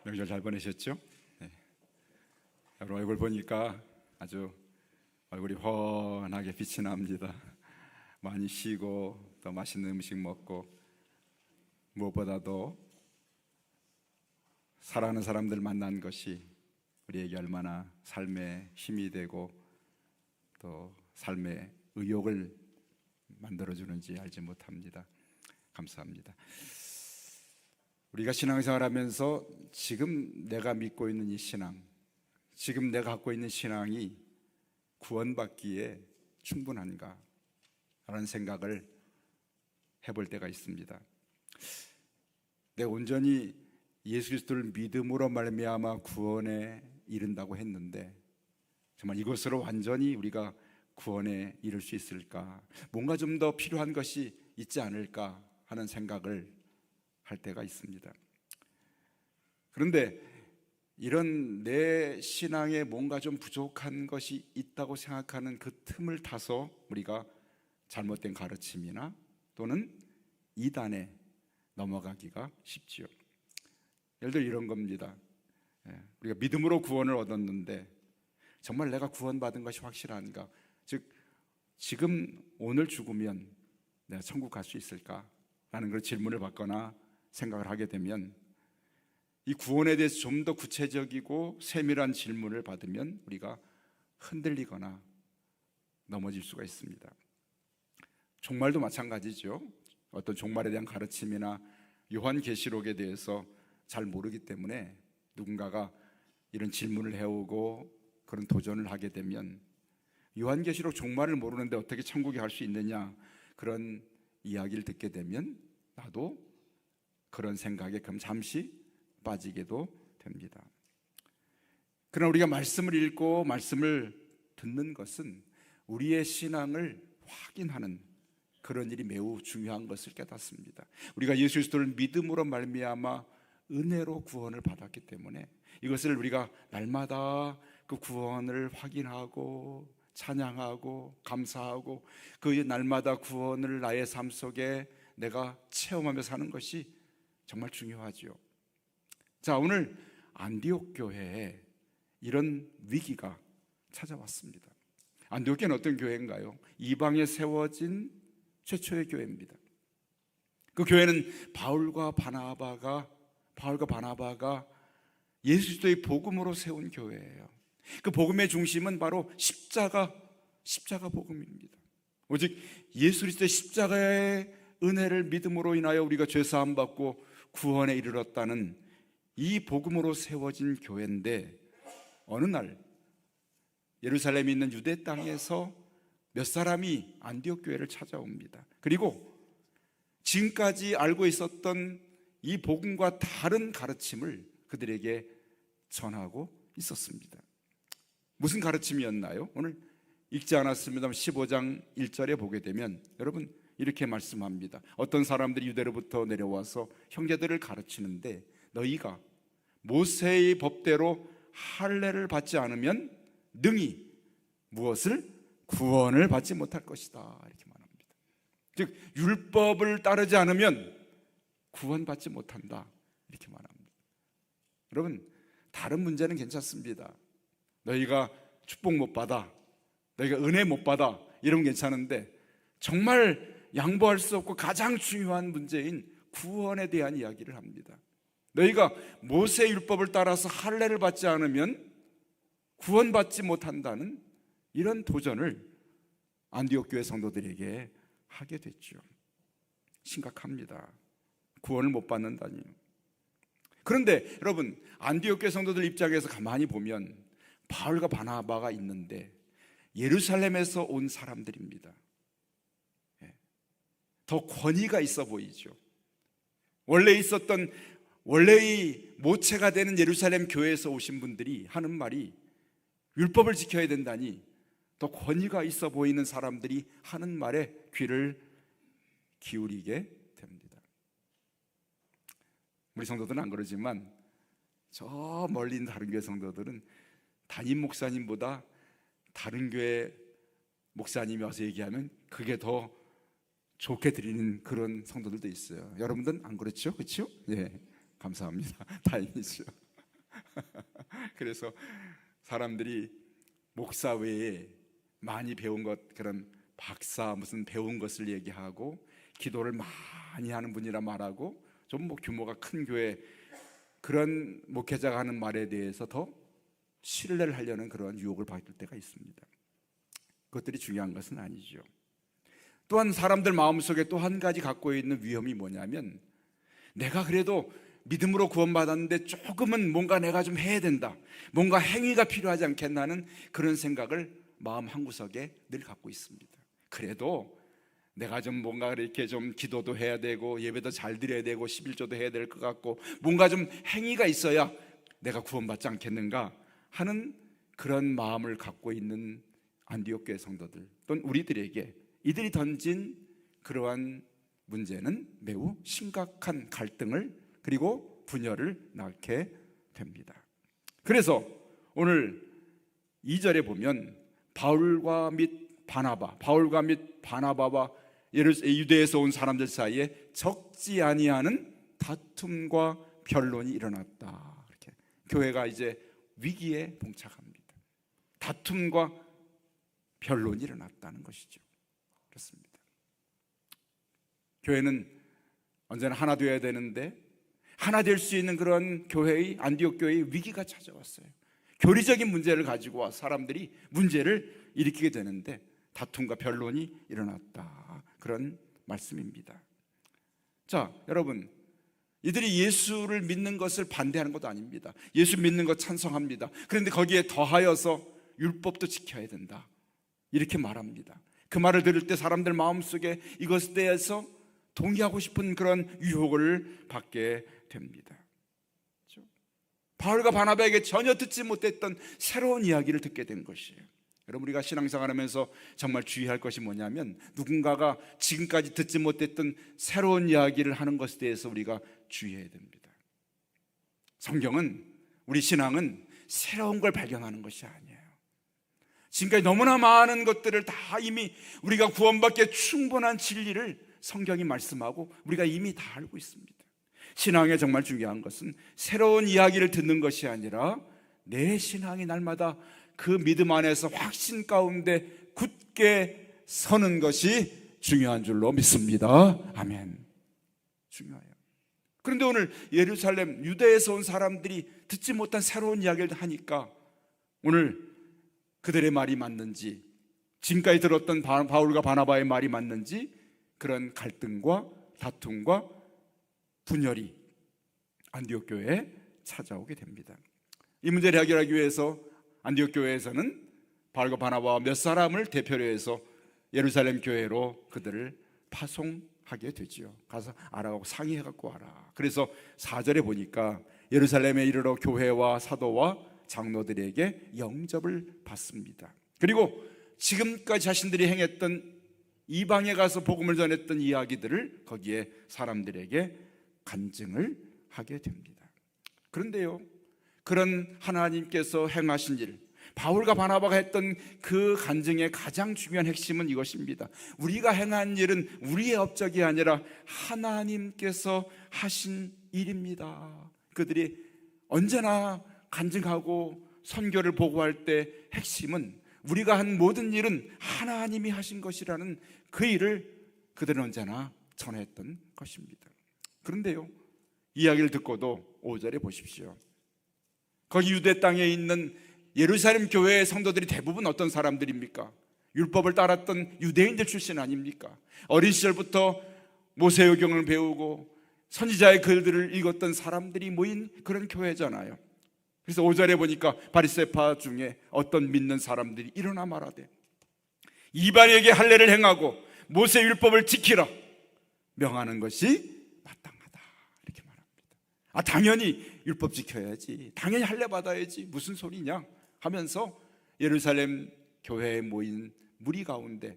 명절 잘 보내셨죠? 네. 여러분 얼굴 보니까 아주 얼굴이 훤하게 빛이 납니다. 많이 쉬고 또 맛있는 음식 먹고 무엇보다도 사랑하는 사람들 만난 것이 우리에게 얼마나 삶의 힘이 되고 또 삶의 의욕을 만들어주는지 알지 못합니다. 감사합니다. 우리가 신앙생활하면서 지금 내가 믿고 있는 이 신앙, 지금 내가 갖고 있는 신앙이 구원받기에 충분한가 라는 생각을 해볼 때가 있습니다. 내가 온전히 예수 그리스도를 믿음으로 말미암아 구원에 이른다고 했는데 정말 이것으로 완전히 우리가 구원에 이를 수 있을까? 뭔가 좀 더 필요한 것이 있지 않을까 하는 생각을 할 때가 있습니다. 그런데 이런 내 신앙에 뭔가 좀 부족한 것이 있다고 생각하는 그 틈을 타서 우리가 잘못된 가르침이나 또는 이단에 넘어가기가 쉽지요. 예를 들어 이런 겁니다. 우리가 믿음으로 구원을 얻었는데 정말 내가 구원받은 것이 확실한가? 즉 지금 오늘 죽으면 내가 천국 갈 수 있을까? 라는 그런 질문을 받거나 생각을 하게 되면 이 구원에 대해서 좀 더 구체적이고 세밀한 질문을 받으면 우리가 흔들리거나 넘어질 수가 있습니다. 종말도 마찬가지죠. 어떤 종말에 대한 가르침이나 요한계시록에 대해서 잘 모르기 때문에 누군가가 이런 질문을 해오고 그런 도전을 하게 되면 요한계시록 종말을 모르는데 어떻게 천국에 갈 수 있느냐 그런 이야기를 듣게 되면 나도 그런 생각에 그럼 잠시 빠지게도 됩니다. 그러나 우리가 말씀을 읽고 말씀을 듣는 것은 우리의 신앙을 확인하는 그런 일이 매우 중요한 것을 깨닫습니다. 우리가 예수 그리스도를 믿음으로 말미암아 은혜로 구원을 받았기 때문에 이것을 우리가 날마다 그 구원을 확인하고 찬양하고 감사하고 그 날마다 구원을 나의 삶 속에 내가 체험하며 사는 것이 정말 중요하죠. 자, 오늘 안디옥 교회에 이런 위기가 찾아왔습니다. 안디옥 교회는 어떤 교회인가요? 이방에 세워진 최초의 교회입니다. 그 교회는 바울과 바나바가 예수 그리스도의 복음으로 세운 교회예요. 그 복음의 중심은 바로 십자가 복음입니다. 오직 예수 그리스도의 십자가의 은혜를 믿음으로 인하여 우리가 죄 사함 받고 구원에 이르렀다는 이 복음으로 세워진 교회인데 어느 날 예루살렘에 있는 유대 땅에서 몇 사람이 안디옥 교회를 찾아옵니다. 그리고 지금까지 알고 있었던 이 복음과 다른 가르침을 그들에게 전하고 있었습니다. 무슨 가르침이었나요? 오늘 읽지 않았습니다만 15장 1절에 보게 되면 여러분 이렇게 말씀합니다. 어떤 사람들이 유대로부터 내려와서 형제들을 가르치는데 너희가 모세의 법대로 할례를 받지 않으면 능히 무엇을? 구원을 받지 못할 것이다 이렇게 말합니다. 즉 율법을 따르지 않으면 구원받지 못한다 이렇게 말합니다. 여러분 다른 문제는 괜찮습니다. 너희가 축복 못 받아, 너희가 은혜 못 받아 이러면 괜찮은데 정말 양보할 수 없고 가장 중요한 문제인 구원에 대한 이야기를 합니다. 너희가 모세 율법을 따라서 할례를 받지 않으면 구원받지 못한다는 이런 도전을 안디옥 교회 성도들에게 하게 됐죠. 심각합니다. 구원을 못 받는다니요. 그런데 여러분 안디옥 교회 성도들 입장에서 가만히 보면 바울과 바나바가 있는데 예루살렘에서 온 사람들입니다. 더 권위가 있어 보이죠. 원래의 모체가 되는 예루살렘 교회에서 오신 분들이 하는 말이 율법을 지켜야 된다니 더 권위가 있어 보이는 사람들이 하는 말에 귀를 기울이게 됩니다. 우리 성도들은 안 그러지만 저 멀리 있는 다른 교회 성도들은 담임 목사님보다 다른 교회 목사님이 와서 얘기하면 그게 더 좋게 드리는 그런 성도들도 있어요. 여러분들은 안 그렇죠? 그렇죠? 예, 감사합니다. 다행이죠. 그래서 사람들이 목사 외에 많이 배운 것, 그런 박사 무슨 배운 것을 얘기하고 기도를 많이 하는 분이라 말하고 좀 뭐 규모가 큰 교회 그런 목회자가 하는 말에 대해서 더 신뢰를 하려는 그런 유혹을 받을 때가 있습니다. 그것들이 중요한 것은 아니죠. 또한 사람들 마음속에 또 한 가지 갖고 있는 위험이 뭐냐면, 내가 그래도 믿음으로 구원받았는데 조금은 뭔가 내가 좀 해야 된다, 뭔가 행위가 필요하지 않겠나 하는 그런 생각을 마음 한구석에 늘 갖고 있습니다. 그래도 내가 좀 뭔가 이렇게 좀 기도도 해야 되고 예배도 잘 드려야 되고 11조도 해야 될 것 같고 뭔가 좀 행위가 있어야 내가 구원받지 않겠는가 하는 그런 마음을 갖고 있는 안디옥 교회 성도들 또는 우리들에게 이들이 던진 그러한 문제는 매우 심각한 갈등을 그리고 분열을 낳게 됩니다. 그래서 오늘 2절에 보면 바울과 및 바나바와 유대에서 온 사람들 사이에 적지 아니하는 다툼과 변론이 일어났다. 이렇게 교회가 이제 위기에 봉착합니다. 다툼과 변론이 일어났다는 것이죠. 그렇습니다. 교회는 언제나 하나 되어야 되는데 하나 될 수 있는 그런 교회의 안디옥 교회의 위기가 찾아왔어요. 교리적인 문제를 가지고 와 사람들이 문제를 일으키게 되는데 다툼과 변론이 일어났다. 그런 말씀입니다. 자, 여러분, 이들이 예수를 믿는 것을 반대하는 것도 아닙니다. 예수 믿는 것 찬성합니다. 그런데 거기에 더하여서 율법도 지켜야 된다, 이렇게 말합니다. 그 말을 들을 때 사람들 마음속에 이것에 대해서 동의하고 싶은 그런 유혹을 받게 됩니다. 그렇죠? 바울과 바나바에게 전혀 듣지 못했던 새로운 이야기를 듣게 된 것이에요. 여러분, 우리가 신앙생활하면서 정말 주의할 것이 뭐냐면 누군가가 지금까지 듣지 못했던 새로운 이야기를 하는 것에 대해서 우리가 주의해야 됩니다. 성경은, 우리 신앙은 새로운 걸 발견하는 것이 아니에요. 지금까지 너무나 많은 것들을 다 이미 우리가 구원받기에 충분한 진리를 성경이 말씀하고 우리가 이미 다 알고 있습니다. 신앙에 정말 중요한 것은 새로운 이야기를 듣는 것이 아니라 내 신앙이 날마다 그 믿음 안에서 확신 가운데 굳게 서는 것이 중요한 줄로 믿습니다. 아멘. 중요해요. 그런데 오늘 예루살렘 유대에서 온 사람들이 듣지 못한 새로운 이야기를 하니까 오늘 그들의 말이 맞는지, 지금까지 들었던 바울과 바나바의 말이 맞는지, 그런 갈등과 다툼과 분열이 안디옥 교회에 찾아오게 됩니다. 이 문제를 해결하기 위해서 안디옥 교회에서는 바울과 바나바와 몇 사람을 대표로 해서 예루살렘 교회로 그들을 파송하게 되지요. 가서 알아가고 상의해갖고 와라. 그래서 4절에 보니까 예루살렘에 이르러 교회와 사도와 장로들에게 영접을 받습니다. 그리고 지금까지 자신들이 행했던 이방에 가서 복음을 전했던 이야기들을 거기에 사람들에게 간증을 하게 됩니다. 그런데요, 그런 하나님께서 행하신 일, 바울과 바나바가 했던 그 간증의 가장 중요한 핵심은 이것입니다. 우리가 행한 일은 우리의 업적이 아니라 하나님께서 하신 일입니다. 그들이 언제나 간증하고 선교를 보고할 때 핵심은 우리가 한 모든 일은 하나님이 하신 것이라는 그 일을 그들은 언제나 전했던 것입니다. 그런데요, 이야기를 듣고도 5절에 보십시오. 거기 유대 땅에 있는 예루살렘 교회의 성도들이 대부분 어떤 사람들입니까? 율법을 따랐던 유대인들 출신 아닙니까? 어린 시절부터 모세오경을 배우고 선지자의 글들을 읽었던 사람들이 모인 그런 교회잖아요. 그래서 5절에 보니까 바리새파 중에 어떤 믿는 사람들이 일어나 말하되 이방에게 할례를 행하고 모세 율법을 지키라 명하는 것이 마땅하다, 이렇게 말합니다. 당연히 율법 지켜야지, 당연히 할례 받아야지, 무슨 소리냐 하면서 예루살렘 교회에 모인 무리 가운데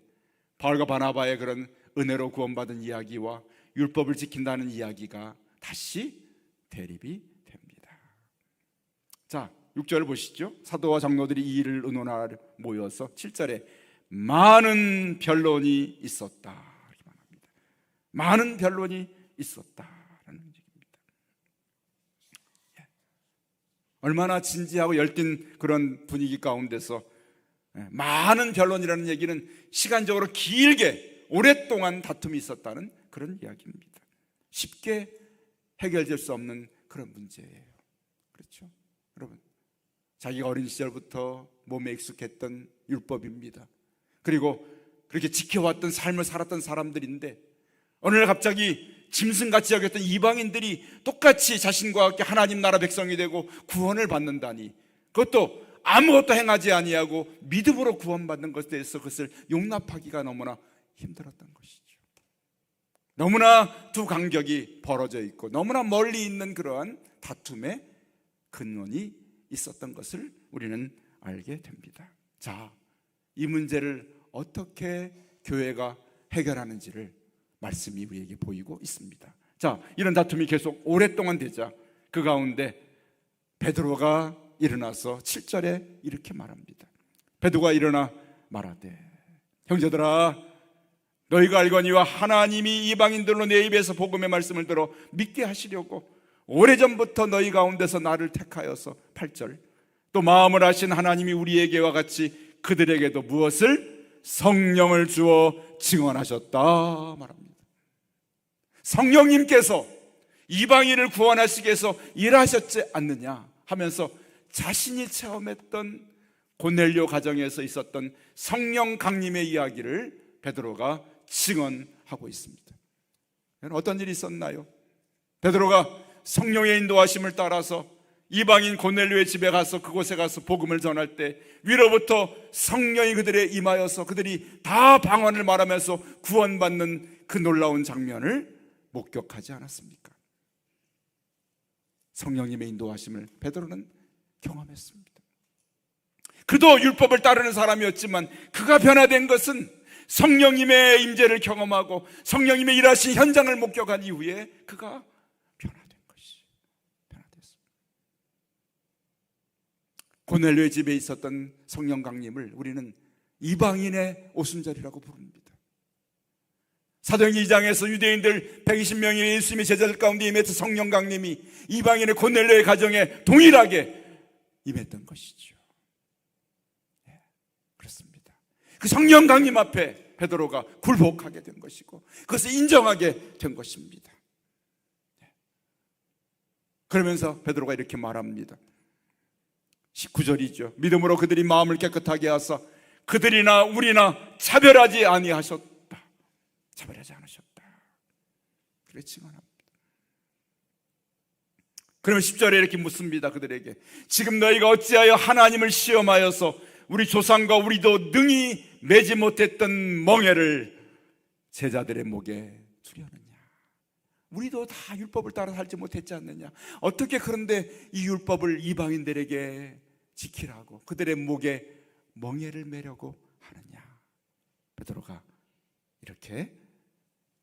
바울과 바나바의 그런 은혜로 구원받은 이야기와 율법을 지킨다는 이야기가 다시 대립이 됩니다. 자, 6절을 보시죠. 사도와 장로들이 이 일을 의논하러 모여서 7절에 많은 변론이 있었다, 이렇게 말합니다. 많은 변론이 있었다라는 얘기입니다. 얼마나 진지하고 열띤 그런 분위기 가운데서 많은 변론이라는 얘기는 시간적으로 길게 오랫동안 다툼이 있었다는 그런 이야기입니다. 쉽게 해결될 수 없는 그런 문제예요. 그렇죠? 여러분, 자기가 어린 시절부터 몸에 익숙했던 율법입니다. 그리고 그렇게 지켜왔던 삶을 살았던 사람들인데 어느 날 갑자기 짐승같이 여겼던 이방인들이 똑같이 자신과 함께 하나님 나라 백성이 되고 구원을 받는다니, 그것도 아무것도 행하지 아니하고 믿음으로 구원받는 것에 대해서 그것을 용납하기가 너무나 힘들었던 것이죠. 너무나 두 간격이 벌어져 있고 너무나 멀리 있는 그러한 다툼의 근원이 있었던 것을 우리는 알게 됩니다. 자, 이 문제를 어떻게 교회가 해결하는지를 말씀이 우리에게 보이고 있습니다. 자, 이런 다툼이 계속 오랫동안 되자 그 가운데 베드로가 일어나서 7절에 이렇게 말합니다. 베드로가 일어나 말하되, 형제들아, 너희가 알거니와 하나님이 이방인들로 내 입에서 복음의 말씀을 들어 믿게 하시려고 오래전부터 너희 가운데서 나를 택하여서 8절 또 마음을 하신 하나님이 우리에게와 같이 그들에게도 무엇을? 성령을 주어 증언하셨다 말합니다. 성령님께서 이방인을 구원하시기 위해서 일하셨지 않느냐 하면서 자신이 체험했던 고넬료 가정에서 있었던 성령 강림의 이야기를 베드로가 증언하고 있습니다. 어떤 일이 있었나요? 베드로가 성령의 인도하심을 따라서 이방인 고넬료의 집에 가서 그곳에 가서 복음을 전할 때 위로부터 성령이 그들에 임하여서 그들이 다 방언을 말하면서 구원받는 그 놀라운 장면을 목격하지 않았습니까? 성령님의 인도하심을 베드로는 경험했습니다. 그도 율법을 따르는 사람이었지만 그가 변화된 것은 성령님의 임재를 경험하고 성령님의 일하신 현장을 목격한 이후에 그가 변화된 것이 변화됐습니다. 고넬료의 집에 있었던 성령 강림을 우리는 이방인의 오순절이라고 부릅니다. 사도행전 2장에서 유대인들 120명의 예수님의 제자들 가운데 임했던 성령 강림이 이방인의 고넬료의 가정에 동일하게 임했던 것이죠. 네, 그렇습니다. 그 성령 강림 앞에 베드로가 굴복하게 된 것이고 그것을 인정하게 된 것입니다. 네. 그러면서 베드로가 이렇게 말합니다. 19절이죠. 믿음으로 그들이 마음을 깨끗하게 하사 그들이나 우리나 차별하지 아니하셨다. 차별하지 않으셨다. 그렇게 증언합니다. 그러면 10절에 이렇게 묻습니다. 그들에게 지금 너희가 어찌하여 하나님을 시험하여서 우리 조상과 우리도 능히 매지 못했던 멍에를 제자들의 목에 두려느냐. 우리도 다 율법을 따라 살지 못했지 않느냐. 어떻게 그런데 이 율법을 이방인들에게 지키라고 그들의 목에 멍에를 매려고 하느냐. 베드로가 이렇게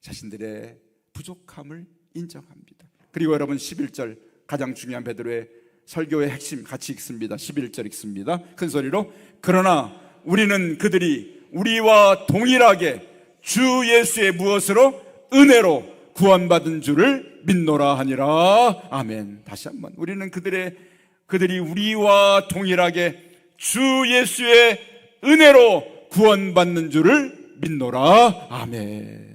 자신들의 부족함을 인정합니다. 그리고 여러분 11절 가장 중요한 베드로의 설교의 핵심 같이 읽습니다. 11절 읽습니다. 큰 소리로 그러나 우리는 그들이 우리와 동일하게 주 예수의 무엇으로? 은혜로 구원받은 줄을 믿노라 하니라. 아멘. 다시 한번 우리는 그들이 우리와 동일하게 주 예수의 은혜로 구원받는 줄을 믿노라. 아멘.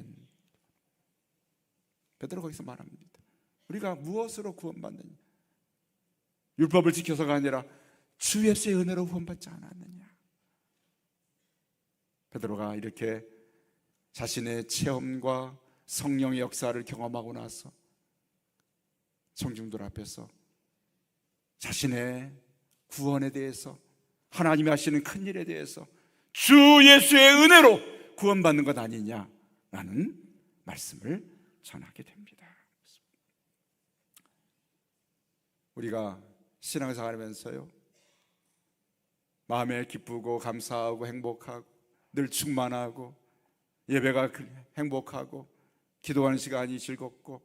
베드로가 거기서 말합니다. 우리가 무엇으로 구원받느냐? 율법을 지켜서가 아니라 주 예수의 은혜로 구원받지 않았느냐? 베드로가 이렇게 자신의 체험과 성령의 역사를 경험하고 나서 청중들 앞에서 자신의 구원에 대해서 하나님이 하시는 큰 일에 대해서 주 예수의 은혜로 구원받는 것 아니냐라는 말씀을 전하게 됩니다. 우리가 신앙생활 하면서요 마음에 기쁘고 감사하고 행복하고 늘 충만하고 예배가 행복하고 기도하는 시간이 즐겁고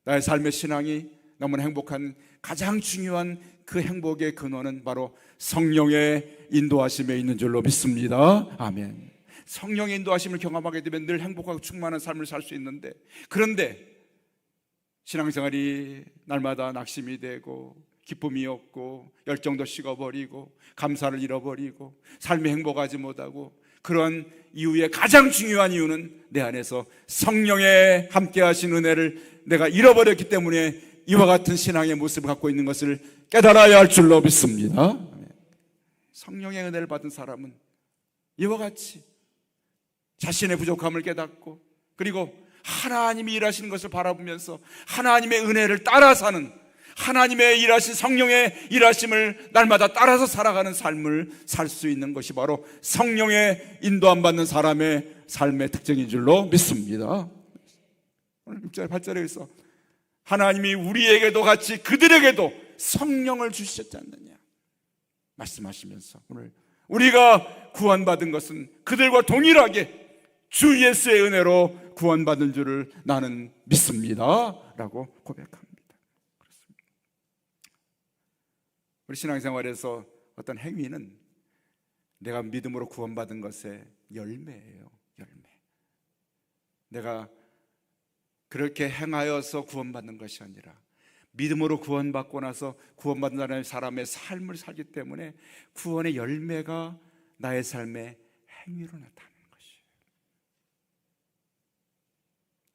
나의 삶의 신앙이 너무나 행복한 가장 중요한 그 행복의 근원은 바로 성령의 인도하심에 있는 줄로 믿습니다. 아멘. 성령의 인도하심을 경험하게 되면 늘 행복하고 충만한 삶을 살 수 있는데, 그런데 신앙생활이 날마다 낙심이 되고 기쁨이 없고 열정도 식어버리고 감사를 잃어버리고 삶의 행복하지 못하고, 그런 이유의 가장 중요한 이유는 내 안에서 성령의 함께 하신 은혜를 내가 잃어버렸기 때문에 이와 같은 신앙의 모습을 갖고 있는 것을 깨달아야 할 줄로 믿습니다. 성령의 은혜를 받은 사람은 이와 같이 자신의 부족함을 깨닫고, 그리고 하나님이 일하시는 것을 바라보면서 하나님의 은혜를 따라 사는, 하나님의 일하신 성령의 일하심을 날마다 따라서 살아가는 삶을 살 수 있는 것이 바로 성령의 인도함 받는 사람의 삶의 특징인 줄로 믿습니다. 오늘 6절 8절에 있어 하나님이 우리에게도 같이 그들에게도 성령을 주셨지 않느냐 말씀하시면서, 오늘 우리가 구원받은 것은 그들과 동일하게 주 예수의 은혜로 구원받은 줄을 나는 믿습니다 라고 고백합니다. 그렇습니다. 우리 신앙생활에서 어떤 행위는 내가 믿음으로 구원받은 것의 열매예요. 열매. 내가 그렇게 행하여서 구원받는 것이 아니라 믿음으로 구원받고 나서 구원받는 사람의 삶을 살기 때문에 구원의 열매가 나의 삶의 행위로 나타나는 것이에요.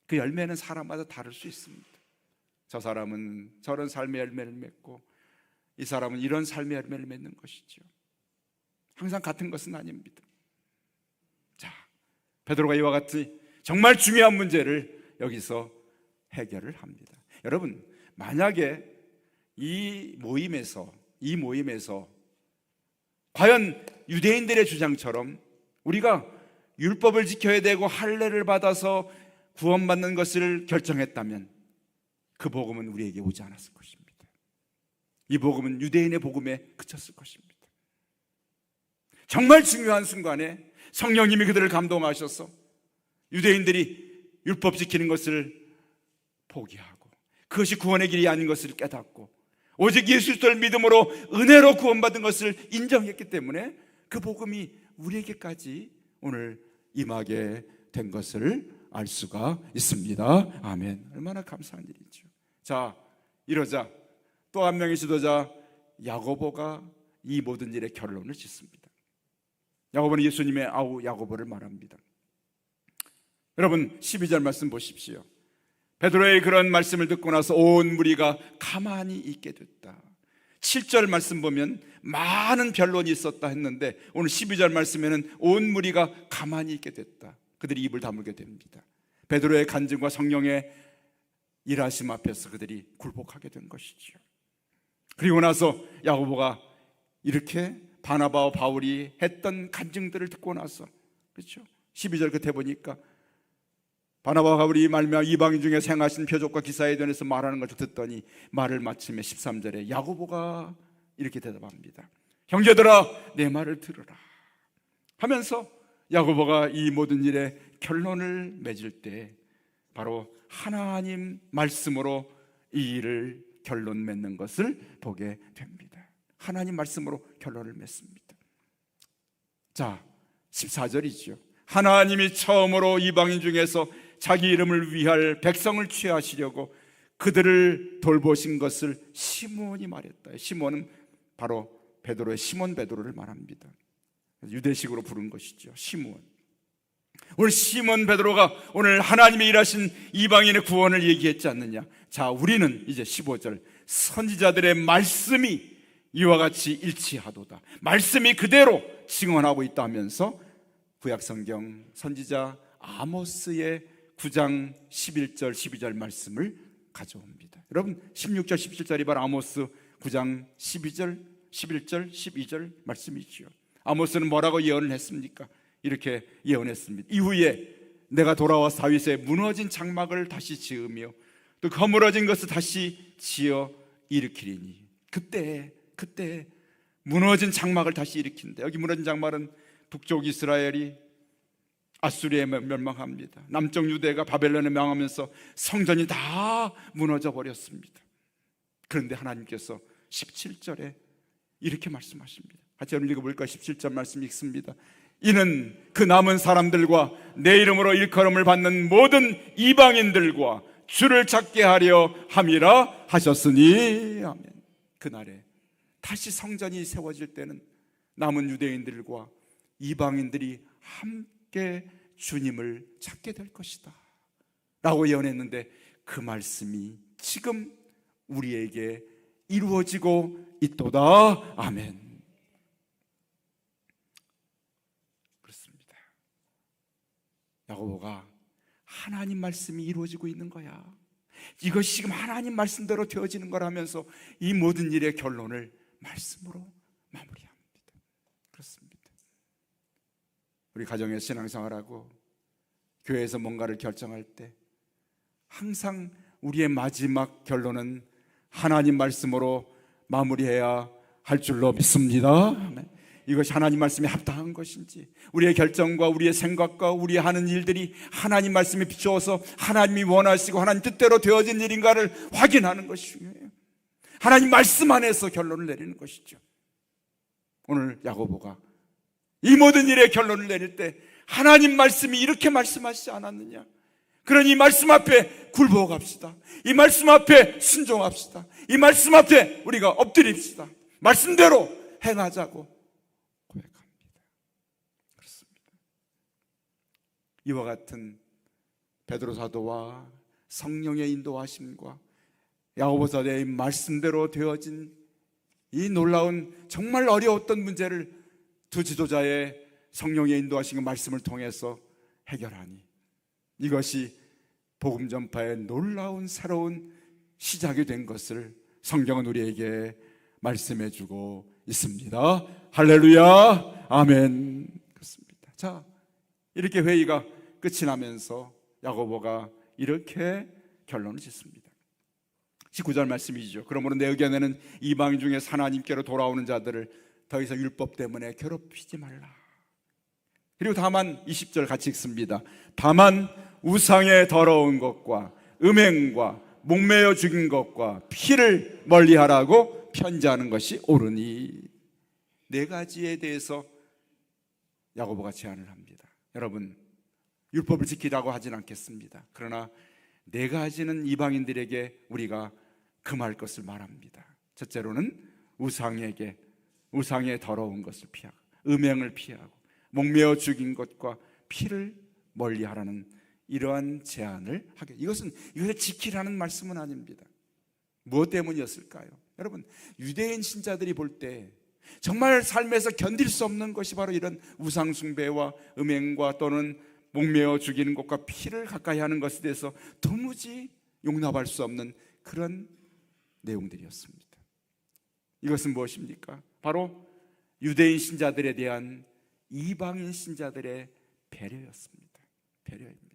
그 열매는 사람마다 다를 수 있습니다. 저 사람은 저런 삶의 열매를 맺고 이 사람은 이런 삶의 열매를 맺는 것이죠. 항상 같은 것은 아닙니다. 자, 베드로가 이와 같이 정말 중요한 문제를 여기서 해결을 합니다. 여러분, 만약에 이 모임에서 과연 유대인들의 주장처럼 우리가 율법을 지켜야 되고 할례를 받아서 구원받는 것을 결정했다면 그 복음은 우리에게 오지 않았을 것입니다. 이 복음은 유대인의 복음에 그쳤을 것입니다. 정말 중요한 순간에 성령님이 그들을 감동하셔서 유대인들이 율법 지키는 것을 포기하고 그것이 구원의 길이 아닌 것을 깨닫고 오직 예수 그리스도를 믿음으로 은혜로 구원받은 것을 인정했기 때문에 그 복음이 우리에게까지 오늘 임하게 된 것을 알 수가 있습니다. 아멘. 얼마나 감사한 일이죠. 자, 이러자 또 한 명의 지도자 야고보가 이 모든 일의 결론을 짓습니다. 야고보는 예수님의 아우 야고보를 말합니다. 여러분 12절 말씀 보십시오. 베드로의 그런 말씀을 듣고 나서 온 무리가 가만히 있게 됐다. 7절 말씀 보면 많은 변론이 있었다 했는데 오늘 12절 말씀에는 온 무리가 가만히 있게 됐다. 그들이 입을 다물게 됩니다. 베드로의 간증과 성령의 일하심 앞에서 그들이 굴복하게 된 것이죠. 그리고 나서 야고보가 이렇게 바나바와 바울이 했던 간증들을 듣고 나서, 그렇죠? 12절 끝에 보니까 바나바와 바울이 말미암아 이방인 중에 행하신 표적과 기사에 대해서 말하는 것을 듣더니 말을 마침에 13절에 야고보가 이렇게 대답합니다. 형제들아 내 말을 들으라 하면서 야고보가 이 모든 일의 결론을 맺을 때 바로 하나님 말씀으로 이 일을 결론 맺는 것을 보게 됩니다. 하나님 말씀으로 결론을 맺습니다. 자, 14절이죠. 하나님이 처음으로 이방인 중에서 자기 이름을 위할 백성을 취하시려고 그들을 돌보신 것을 시몬이 말했다. 시몬은 바로 베드로의 시몬 베드로를 말합니다. 유대식으로 부른 것이죠. 시몬. 오늘 시몬 베드로가 오늘 하나님이 일하신 이방인의 구원을 얘기했지 않느냐. 자, 우리는 이제 15절 선지자들의 말씀이 이와 같이 일치하도다. 말씀이 그대로 증언하고 있다 하면서 구약성경 선지자 아모스의 9장 11절 12절 말씀을 가져옵니다. 여러분 16절 17절이 바로 아모스 9장 12절 11절 12절 말씀이지요. 아모스는 뭐라고 예언을 했습니까? 이렇게 예언했습니다. 이후에 내가 돌아와 다윗의 무너진 장막을 다시 지으며 또 거물어진 것을 다시 지어 일으키리니 그때 무너진 장막을 다시 일으킨다. 여기 무너진 장막은 북쪽 이스라엘이 아수리에 멸망합니다. 남쪽 유대가 바벨론에 명하면서 성전이 다 무너져 버렸습니다. 그런데 하나님께서 17절에 이렇게 말씀하십니다. 같이 여러분 읽어볼까요? 17절 말씀 읽습니다. 이는 그 남은 사람들과 내 이름으로 일컬음을 받는 모든 이방인들과 주를 찾게 하려 함이라 하셨으니. 아멘. 그날에 다시 성전이 세워질 때는 남은 유대인들과 이방인들이 함께 주님을 찾게 될 것이다 라고 예언했는데, 그 말씀이 지금 우리에게 이루어지고 있도다. 아멘. 그렇습니다. 야고보가 하나님 말씀이 이루어지고 있는 거야, 이것이 지금 하나님 말씀대로 되어지는 거라면서 이 모든 일의 결론을 말씀으로 마무리합니다. 그렇습니다. 우리 가정의 신앙생활하고 교회에서 뭔가를 결정할 때 항상 우리의 마지막 결론은 하나님 말씀으로 마무리해야 할 줄로 믿습니다. 이것이 하나님 말씀에 합당한 것인지, 우리의 결정과 우리의 생각과 우리 하는 일들이 하나님 말씀에 비추어서 하나님이 원하시고 하나님 뜻대로 되어진 일인가를 확인하는 것이 중요해요. 하나님 말씀 안에서 결론을 내리는 것이죠. 오늘 야고보가 이 모든 일의 결론을 내릴 때 하나님 말씀이 이렇게 말씀하시지 않았느냐, 그러니 이 말씀 앞에 굴복어 갑시다. 이 말씀 앞에 순종합시다. 이 말씀 앞에 우리가 엎드립시다. 말씀대로 행하자고 고백합니다. 그렇습니다. 이와 같은 베드로 사도와 성령의 인도하심과 야고보 사도의 말씀대로 되어진 이 놀라운, 정말 어려웠던 문제를 두 지도자의 성령의 인도하신 말씀을 통해서 해결하니, 이것이 복음 전파의 놀라운 새로운 시작이 된 것을 성경은 우리에게 말씀해 주고 있습니다. 할렐루야, 아멘. 그렇습니다. 자, 이렇게 회의가 끝이 나면서 야고보가 이렇게 결론을 짓습니다. 19절 말씀이죠. 그러므로 내 의견에는 이방인 중에서 하나님께로 돌아오는 자들을 더 이상 율법 때문에 괴롭히지 말라. 그리고 다만 20절 같이 읽습니다. 다만 우상의 더러운 것과 음행과 목매어 죽인 것과 피를 멀리하라고 편지하는 것이 옳으니. 네 가지에 대해서 야고보가 제안을 합니다. 여러분, 율법을 지키라고 하진 않겠습니다. 그러나 네 가지는 이방인들에게 우리가 금할 것을 말합니다. 첫째로는 우상의 더러운 것을 피하고, 음행을 피하고, 목매어 죽인 것과 피를 멀리하라는 이러한 제안을 하게. 이것을 지키라는 말씀은 아닙니다. 무엇 때문이었을까요? 여러분, 유대인 신자들이 볼 때 정말 삶에서 견딜 수 없는 것이 바로 이런 우상 숭배와 음행과 또는 목매어 죽이는 것과 피를 가까이 하는 것에 대해서 도무지 용납할 수 없는 그런 내용들이었습니다. 이것은 무엇입니까? 바로 유대인 신자들에 대한 이방인 신자들의 배려였습니다. 배려입니다.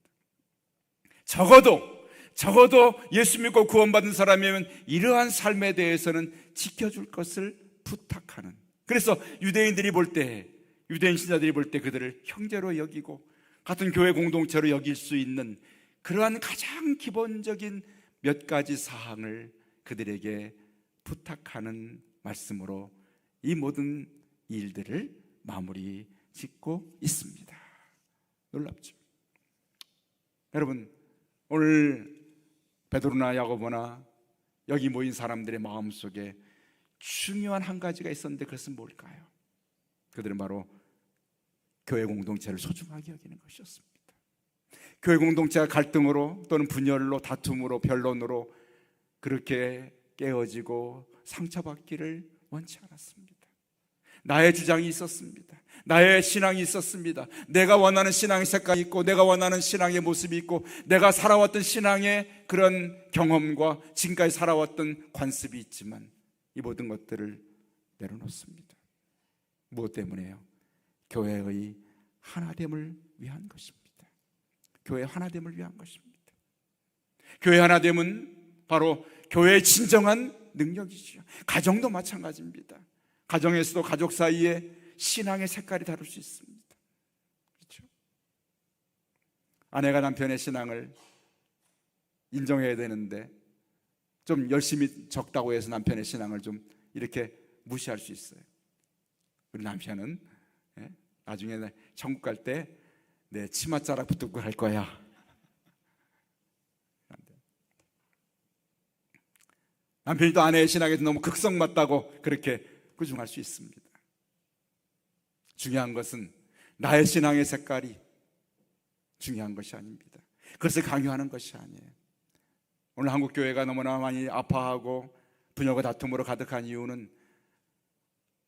적어도 예수 믿고 구원받은 사람이면 이러한 삶에 대해서는 지켜줄 것을 부탁하는. 그래서 유대인 신자들이 볼 때 그들을 형제로 여기고 같은 교회 공동체로 여길 수 있는 그러한 가장 기본적인 몇 가지 사항을 그들에게 부탁하는 말씀으로 이 모든 일들을 마무리 짓고 있습니다. 놀랍죠? 여러분, 오늘 베드로나 야고보나 여기 모인 사람들의 마음속에 중요한 한 가지가 있었는데, 그것은 뭘까요? 그들은 바로 교회 공동체를 소중하게 여기는 것이었습니다. 교회 공동체가 갈등으로 또는 분열로, 다툼으로, 변론으로 그렇게 깨어지고 상처받기를 원치 않았습니다. 나의 주장이 있었습니다. 나의 신앙이 있었습니다. 내가 원하는 신앙의 색깔이 있고, 내가 원하는 신앙의 모습이 있고, 내가 살아왔던 신앙의 그런 경험과 지금까지 살아왔던 관습이 있지만 이 모든 것들을 내려놓습니다. 무엇 때문에요? 교회의 하나됨을 위한 것입니다. 교회 하나됨을 위한 것입니다. 교회 하나됨은 바로 교회의 진정한 능력이죠. 가정도 마찬가지입니다. 가정에서도 가족 사이에 신앙의 색깔이 다를 수 있습니다. 그렇죠? 아내가 남편의 신앙을 인정해야 되는데 좀 열심히 적다고 해서 남편의 신앙을 좀 이렇게 무시할 수 있어요. 우리 남편은 나중에 천국 갈 때 내 치맛자락 붙들고 갈 거야. 남편이 또 아내의 신앙에 너무 극성맞다고 그렇게 꾸중할 수 있습니다. 중요한 것은 나의 신앙의 색깔이 중요한 것이 아닙니다. 그것을 강요하는 것이 아니에요. 오늘 한국교회가 너무나 많이 아파하고 분열과 다툼으로 가득한 이유는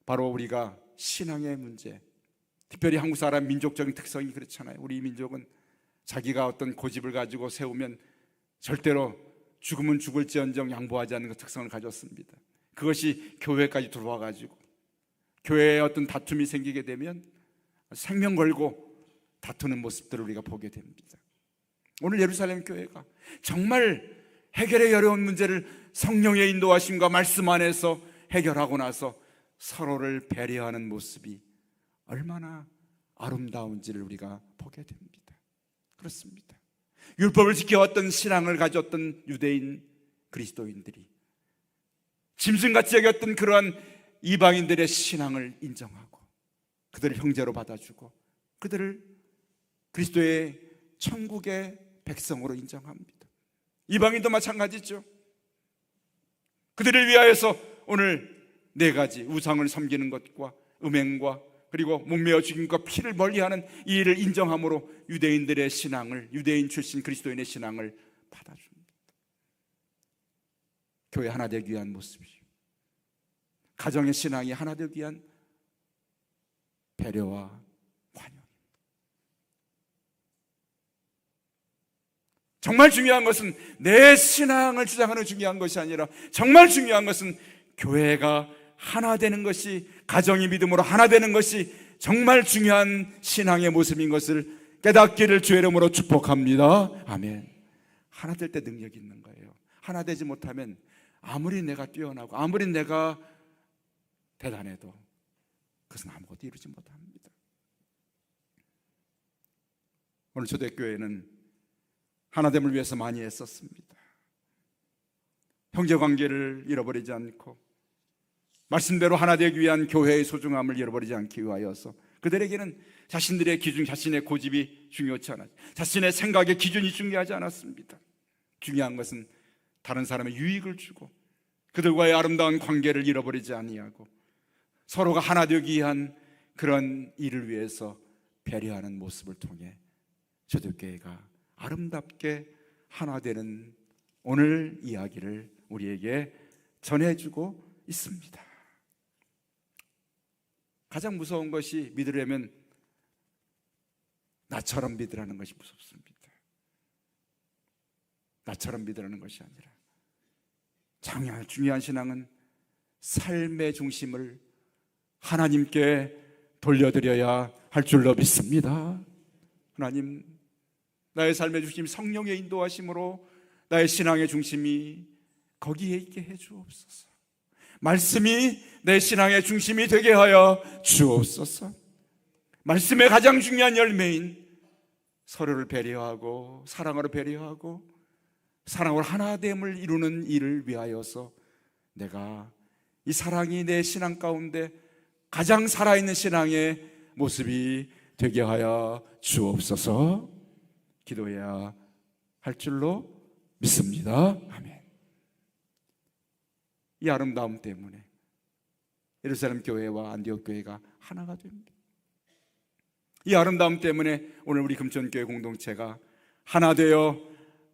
바로 우리가 신앙의 문제, 특별히 한국 사람 민족적인 특성이 그렇잖아요. 우리 민족은 자기가 어떤 고집을 가지고 세우면 절대로 죽으면 죽을지언정 양보하지 않는 그 특성을 가졌습니다. 그것이 교회까지 들어와가지고 교회에 어떤 다툼이 생기게 되면 생명 걸고 다투는 모습들을 우리가 보게 됩니다. 오늘 예루살렘 교회가 정말 해결의 어려운 문제를 성령의 인도하심과 말씀 안에서 해결하고 나서 서로를 배려하는 모습이 얼마나 아름다운지를 우리가 보게 됩니다. 그렇습니다. 율법을 지켜왔던 신앙을 가졌던 유대인 그리스도인들이 짐승같이 여겼던 그러한 이방인들의 신앙을 인정하고 그들을 형제로 받아주고 그들을 그리스도의 천국의 백성으로 인정합니다. 이방인도 마찬가지죠. 그들을 위하여서 오늘 4가지 우상을 섬기는 것과 음행과 그리고 목매어 죽임과 피를 멀리하는 이 일을 인정함으로 유대인들의 신앙을, 유대인 출신 그리스도인의 신앙을 받아줍니다. 교회 하나 되기 위한 모습이죠. 가정의 신앙이 하나 되기 위한 배려와 관용. 정말 중요한 것은 내 신앙을 주장하는 중요한 것이 아니라 정말 중요한 것은 교회가 하나 되는 것이, 가정이 믿음으로 하나 되는 것이 정말 중요한 신앙의 모습인 것을 깨닫기를 주의 이름으로 축복합니다. 아멘. 하나 될 때 능력이 있는 거예요. 하나 되지 못하면 아무리 내가 뛰어나고 아무리 내가 대단해도 그것은 아무것도 이루지 못합니다. 오늘 초대교회는 하나됨을 위해서 많이 애썼습니다. 형제관계를 잃어버리지 않고 말씀대로 하나 되기 위한 교회의 소중함을 잃어버리지 않기 위하여서 그들에게는 자신들의 기준, 자신의 고집이 중요치 않았죠. 자신의 생각의 기준이 중요하지 않았습니다. 중요한 것은 다른 사람의 유익을 주고 그들과의 아름다운 관계를 잃어버리지 아니하고 서로가 하나 되기 위한 그런 일을 위해서 배려하는 모습을 통해 초대교회가 아름답게 하나 되는 오늘 이야기를 우리에게 전해주고 있습니다. 가장 무서운 것이 믿으려면 나처럼 믿으라는 것이 무섭습니다. 나처럼 믿으라는 것이 아니라 중요한 신앙은 삶의 중심을 하나님께 돌려드려야 할 줄로 믿습니다. 하나님, 나의 삶의 중심이 성령의 인도하심으로 나의 신앙의 중심이 거기에 있게 해 주옵소서. 말씀이 내 신앙의 중심이 되게 하여 주옵소서. 말씀의 가장 중요한 열매인 서로를 배려하고 사랑으로 배려하고 사랑으로 하나됨을 이루는 일을 위하여서 내가 이 사랑이 내 신앙 가운데 가장 살아있는 신앙의 모습이 되게 하여 주옵소서. 기도해야 할 줄로 믿습니다. 아멘. 이 아름다움 때문에 예루살렘 교회와 안디옥 교회가 하나가 됩니다. 이 아름다움 때문에 오늘 우리 금천교회 공동체가 하나 되어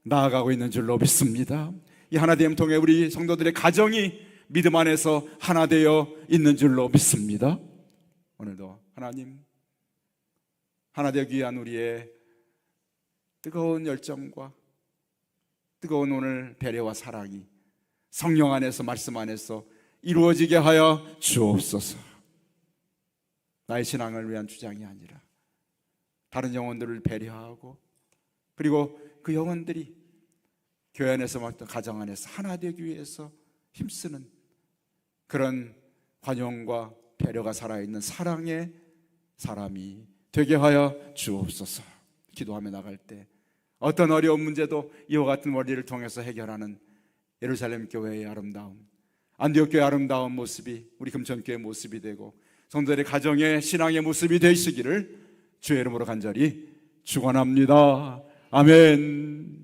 나아가고 있는 줄로 믿습니다. 이 하나됨을 통해 우리 성도들의 가정이 믿음 안에서 하나 되어 있는 줄로 믿습니다. 오늘도 하나님, 하나 되기 위한 우리의 뜨거운 열정과 뜨거운 오늘 배려와 사랑이 성령 안에서, 말씀 안에서 이루어지게 하여 주옵소서. 나의 신앙을 위한 주장이 아니라 다른 영혼들을 배려하고 그리고 그 영혼들이 교회 안에서 어떤 가정 안에서 하나 되기 위해서 힘쓰는 그런 관용과 배려가 살아있는 사랑의 사람이 되게 하여 주옵소서. 기도하며 나갈 때 어떤 어려운 문제도 이와 같은 원리를 통해서 해결하는 예루살렘 교회의 아름다움, 안디옥 교회의 아름다운 모습이 우리 금천교회의 모습이 되고 성도들의 가정의 신앙의 모습이 되시기를 주의 이름으로 간절히 축원합니다. 아멘.